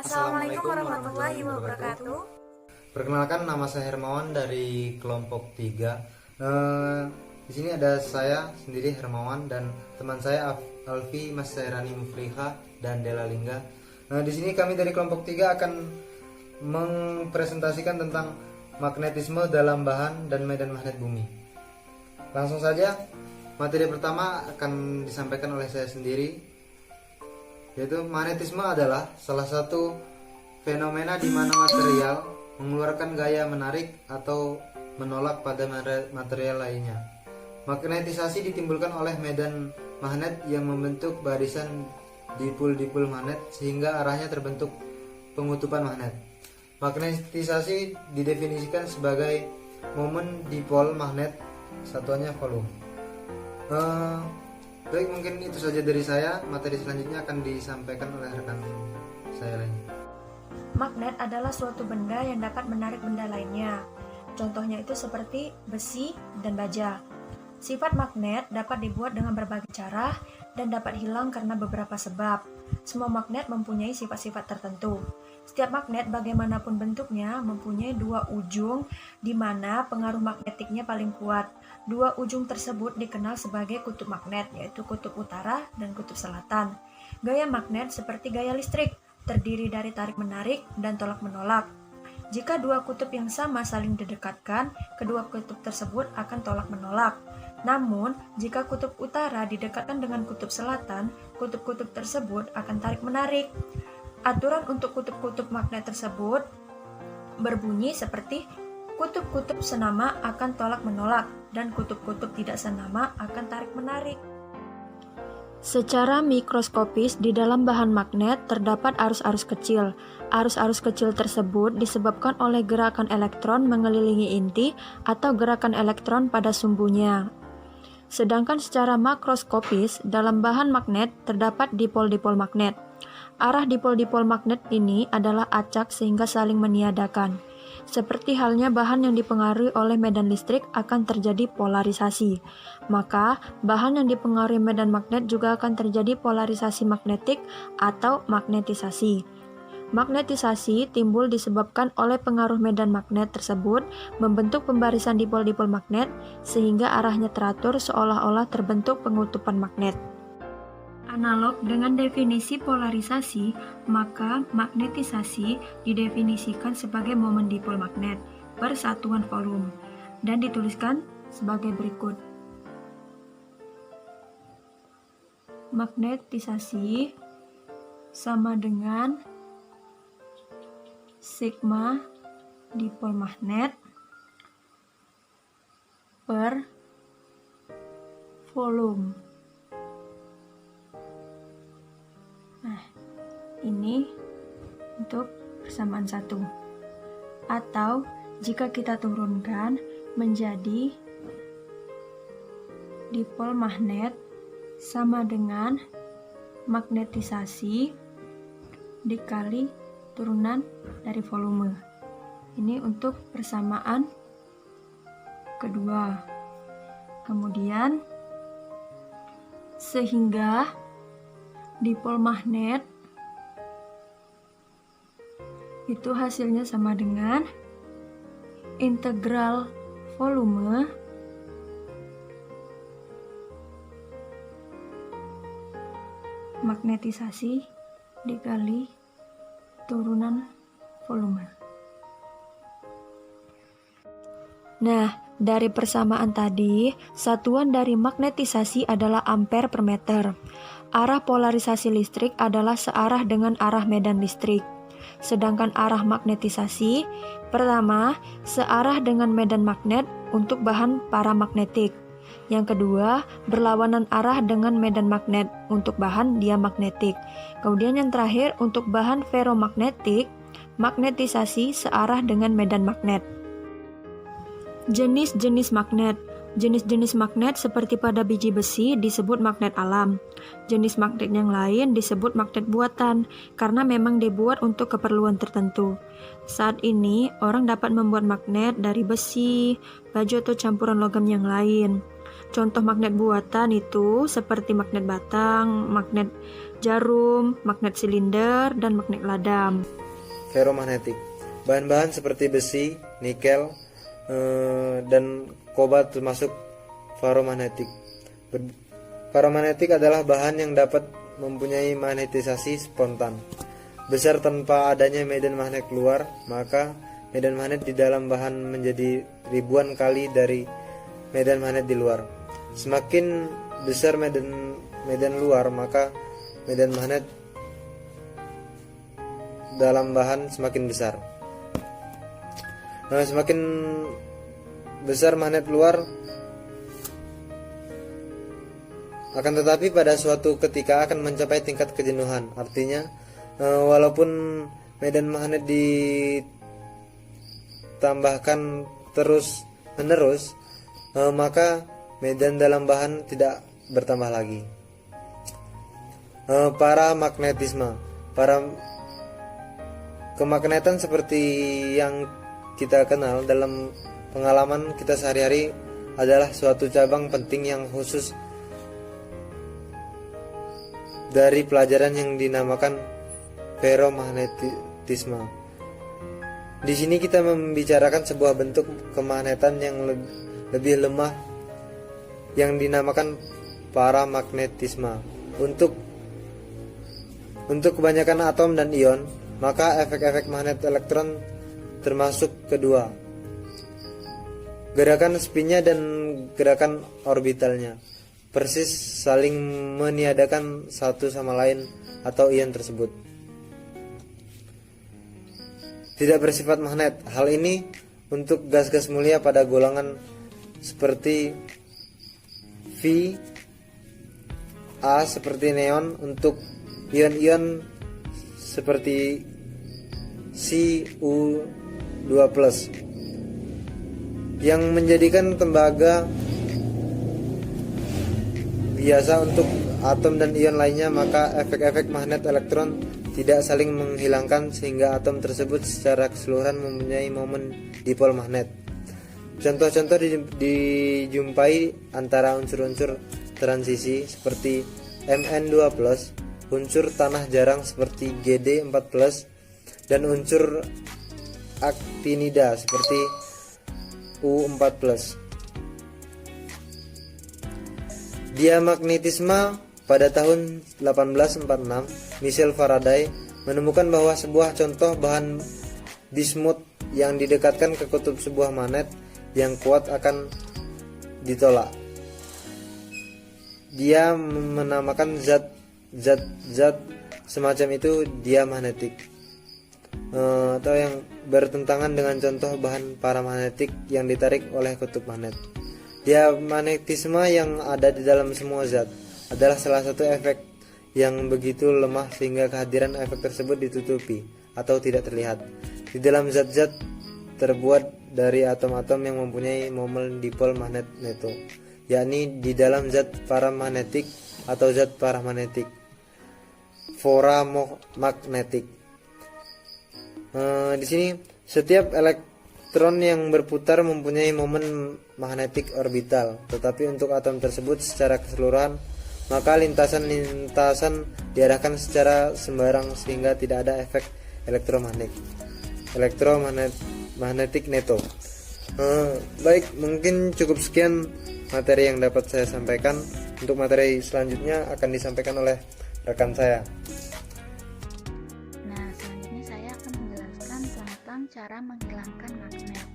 Assalamualaikum warahmatullahi wabarakatuh. Perkenalkan, nama saya Hermawan dari kelompok 3. Di sini ada saya sendiri Hermawan dan teman saya Alfi, Mas Sairani Mufriha dan Dela Lingga. Di sini kami dari kelompok 3 akan mempresentasikan tentang magnetisme dalam bahan dan medan magnet bumi. Langsung saja, materi pertama akan disampaikan oleh saya sendiri, yaitu magnetisme adalah salah satu fenomena di mana material mengeluarkan gaya menarik atau menolak pada material lainnya. Magnetisasi ditimbulkan oleh medan magnet yang membentuk barisan dipol-dipol magnet sehingga arahnya terbentuk pengutupan magnet. Magnetisasi didefinisikan sebagai momen dipol magnet, satuannya volume. Baik, mungkin itu saja dari saya. Materi selanjutnya akan disampaikan oleh rekan saya lainnya. Magnet adalah suatu benda yang dapat menarik benda lainnya. Contohnya itu seperti besi dan baja. Sifat magnet dapat dibuat dengan berbagai cara dan dapat hilang karena beberapa sebab. Semua magnet mempunyai sifat-sifat tertentu. Setiap magnet bagaimanapun bentuknya mempunyai dua ujung di mana pengaruh magnetiknya paling kuat. Dua ujung tersebut dikenal sebagai kutub magnet, yaitu kutub utara dan kutub selatan. Gaya magnet seperti gaya listrik, terdiri dari tarik-menarik dan tolak-menolak. Jika dua kutub yang sama saling didekatkan, kedua kutub tersebut akan tolak-menolak. Namun, jika kutub utara didekatkan dengan kutub selatan, kutub-kutub tersebut akan tarik-menarik. Aturan untuk kutub-kutub magnet tersebut berbunyi seperti kutub-kutub senama akan tolak-menolak dan kutub-kutub tidak senama akan tarik-menarik. Secara mikroskopis, di dalam bahan magnet terdapat arus-arus kecil. Arus-arus kecil tersebut disebabkan oleh gerakan elektron mengelilingi inti atau gerakan elektron pada sumbunya. Sedangkan secara makroskopis, dalam bahan magnet terdapat dipol-dipol magnet. Arah dipol-dipol magnet ini adalah acak sehingga saling meniadakan. Seperti halnya bahan yang dipengaruhi oleh medan listrik akan terjadi polarisasi. Maka, bahan yang dipengaruhi medan magnet juga akan terjadi polarisasi magnetik atau magnetisasi. Magnetisasi timbul disebabkan oleh pengaruh medan magnet tersebut membentuk pembarisan dipol-dipol magnet sehingga arahnya teratur seolah-olah terbentuk pengutupan magnet. Analog dengan definisi polarisasi, maka magnetisasi didefinisikan sebagai momen dipol magnet per satuan volume dan dituliskan sebagai berikut. Magnetisasi sama dengan sigma dipol magnet per volume. Nah, ini untuk persamaan satu. Atau jika kita turunkan menjadi dipol magnet sama dengan magnetisasi dikali turunan dari volume. Ini untuk persamaan kedua. Kemudian sehingga dipol magnet itu hasilnya sama dengan integral volume magnetisasi dikali turunan volume. Nah, dari persamaan tadi, satuan dari magnetisasi adalah ampere per meter. Arah polarisasi listrik adalah searah dengan arah medan listrik. Sedangkan arah magnetisasi, pertama, searah dengan medan magnet untuk bahan paramagnetik. Yang kedua, berlawanan arah dengan medan magnet untuk bahan diamagnetik. Kemudian yang terakhir, untuk bahan ferromagnetik, magnetisasi searah dengan medan magnet. Jenis-jenis magnet. Jenis-jenis magnet seperti pada biji besi disebut magnet alam. Jenis magnet yang lain disebut magnet buatan karena memang dibuat untuk keperluan tertentu. Saat ini, orang dapat membuat magnet dari besi, baja atau campuran logam yang lain. Contoh magnet buatan itu seperti magnet batang, magnet jarum, magnet silinder, dan magnet ladam. Ferromagnetik. Bahan-bahan seperti besi, nikel, dan kobalt termasuk ferromagnetik. Ferromagnetik adalah bahan yang dapat mempunyai magnetisasi spontan besar tanpa adanya medan magnet keluar, maka medan magnet di dalam bahan menjadi ribuan kali dari medan magnet di luar. Semakin besar medan luar, maka medan magnet dalam bahan semakin besar. Semakin besar magnet luar, akan tetapi pada suatu ketika akan mencapai tingkat kejenuhan. Artinya, walaupun medan magnet ditambahkan terus menerus, maka medan dalam bahan tidak bertambah lagi. Paramagnetisme. Kemagnetan seperti yang kita kenal dalam pengalaman kita sehari-hari adalah suatu cabang penting yang khusus dari pelajaran yang dinamakan ferromagnetisme. Di sini kita membicarakan sebuah bentuk kemagnetan yang lebih lemah yang dinamakan paramagnetisme. Untuk kebanyakan atom dan ion, maka efek-efek magnet elektron termasuk kedua, gerakan spinnya dan gerakan orbitalnya persis saling meniadakan satu sama lain atau ion tersebut. Tidak bersifat magnet. Hal ini untuk gas-gas mulia pada golongan seperti V, A seperti neon, untuk ion-ion seperti Cu2+, yang menjadikan tembaga biasa untuk atom dan ion lainnya, maka efek-efek magnet elektron tidak saling menghilangkan sehingga atom tersebut secara keseluruhan mempunyai momen dipol magnet. Contoh-contoh dijumpai antara unsur-unsur transisi seperti Mn2+, unsur tanah jarang seperti Gd4+, dan unsur aktinida seperti U4+. Diamagnetisme. Pada tahun 1846, Michel Faraday menemukan bahwa sebuah contoh bahan bismut yang didekatkan ke kutub sebuah magnet yang kuat akan ditolak. Dia menamakan zat semacam itu diamagnetik, atau yang bertentangan dengan contoh bahan paramagnetik yang ditarik oleh kutub magnet. Diamagnetisme yang ada di dalam semua zat adalah salah satu efek yang begitu lemah sehingga kehadiran efek tersebut ditutupi atau tidak terlihat. Di dalam zat-zat terbuat dari atom-atom yang mempunyai momen dipol magnet neto, yakni di dalam zat paramagnetik atau zat paramagnetik foramagnetik. Di sini setiap elektron yang berputar mempunyai momen magnetik orbital, tetapi untuk atom tersebut secara keseluruhan, maka lintasan-lintasan diarahkan secara sembarang sehingga tidak ada efek elektromagnetik neto. Baik, mungkin cukup sekian materi yang dapat saya sampaikan. Untuk materi selanjutnya akan disampaikan oleh rekan saya. Nah, selanjutnya saya akan menjelaskan tentang cara menghilangkan magnet.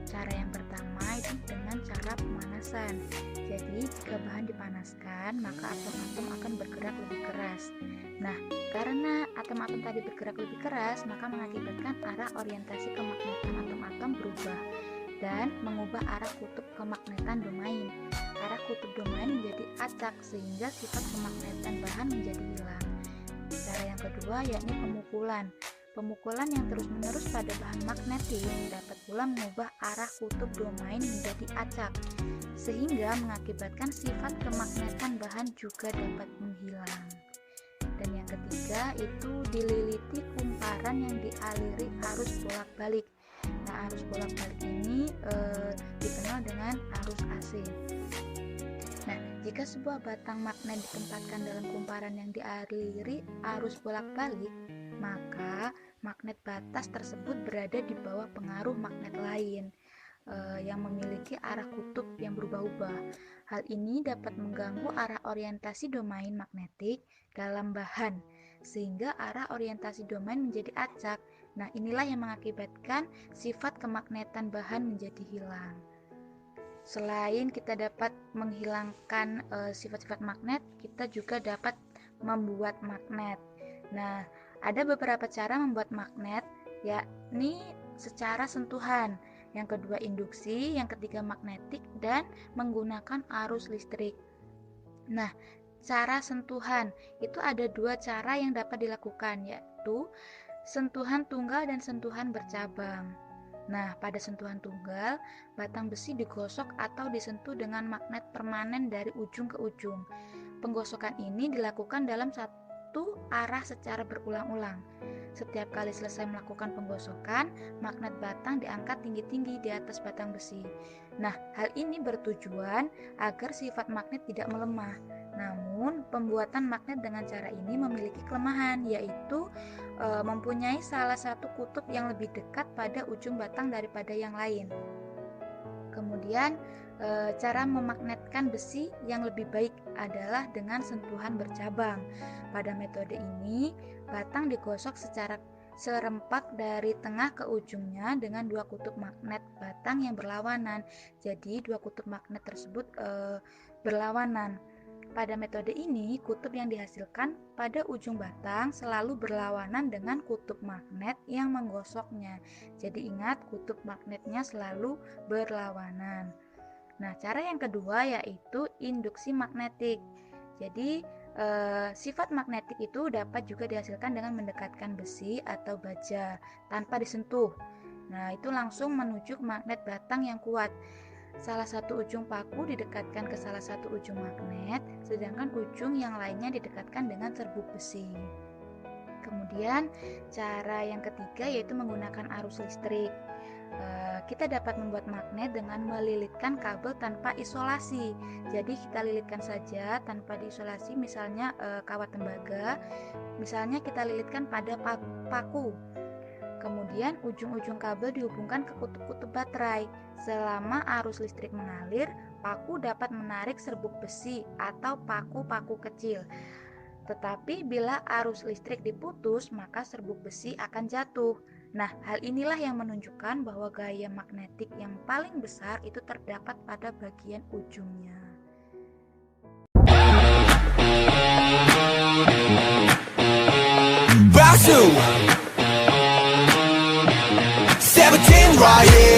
Cara yang pertama itu dengan cara pemanasan. Jadi, jika bahan dipanaskan, maka atom-atom akan bergerak lebih keras. Nah, karena atom-atom tadi bergerak lebih keras, maka mengakibatkan arah orientasi kemagnetan atom-atom berubah dan mengubah arah kutub kemagnetan domain. Arah kutub domain menjadi acak sehingga sifat kemagnetan bahan menjadi hilang. Cara yang kedua yakni pemukulan. Pemukulan yang terus-menerus pada bahan magnetik dapat pula mengubah arah kutub domain menjadi acak, sehingga mengakibatkan sifat kemagnetan bahan juga dapat menghilang. Dan yang ketiga itu dililiti kumparan yang dialiri arus bolak-balik. Nah, arus bolak-balik ini dikenal dengan arus AC. Nah, jika sebuah batang magnet ditempatkan dalam kumparan yang dialiri arus bolak-balik, maka magnet batas tersebut berada di bawah pengaruh magnet lain yang memiliki arah kutub yang berubah-ubah. Hal ini dapat mengganggu arah orientasi domain magnetik dalam bahan, sehingga arah orientasi domain menjadi acak. Nah, inilah yang mengakibatkan sifat kemagnetan bahan menjadi hilang. Selain kita dapat menghilangkan sifat-sifat magnet, kita juga dapat membuat magnet. Nah, ada beberapa cara membuat magnet, yakni secara sentuhan, yang kedua induksi, yang ketiga magnetik, dan menggunakan arus listrik. Nah, cara sentuhan itu ada dua cara yang dapat dilakukan, yaitu sentuhan tunggal dan sentuhan bercabang. Nah, pada sentuhan tunggal, batang besi digosok atau disentuh dengan magnet permanen dari ujung ke ujung. Penggosokan ini dilakukan dalam satu arah secara berulang-ulang. Setiap kali selesai melakukan penggosokan, magnet batang diangkat tinggi-tinggi di atas batang besi. Nah, hal ini bertujuan agar sifat magnet tidak melemah. Namun, pembuatan magnet dengan cara ini memiliki kelemahan, yaitu mempunyai salah satu kutub yang lebih dekat pada ujung batang daripada yang lain. Kemudian, cara memagnetkan besi yang lebih baik adalah dengan sentuhan bercabang. Pada metode ini, batang digosok secara serempak dari tengah ke ujungnya dengan dua kutub magnet batang yang berlawanan. Jadi, dua kutub magnet tersebut berlawanan. Pada metode ini, kutub yang dihasilkan pada ujung batang selalu berlawanan dengan kutub magnet yang menggosoknya. Jadi ingat, kutub magnetnya selalu berlawanan. Nah, cara yang kedua yaitu induksi magnetik. Jadi, sifat magnetik itu dapat juga dihasilkan dengan mendekatkan besi atau baja tanpa disentuh. Nah, itu langsung menuju ke magnet batang yang kuat. Salah satu ujung paku didekatkan ke salah satu ujung magnet, sedangkan ujung yang lainnya didekatkan dengan serbuk besi. Kemudian, cara yang ketiga yaitu menggunakan arus listrik. Kita dapat membuat magnet dengan melilitkan kabel tanpa isolasi. Jadi kita lilitkan saja tanpa diisolasi, misalnya kawat tembaga, misalnya kita lilitkan pada paku. Kemudian ujung-ujung kabel dihubungkan ke kutub-kutub baterai. Selama arus listrik mengalir, paku dapat menarik serbuk besi atau paku-paku kecil. Tetapi bila arus listrik diputus, maka serbuk besi akan jatuh. Nah, hal inilah yang menunjukkan bahwa gaya magnetik yang paling besar itu terdapat pada bagian ujungnya. Basu 17 right here.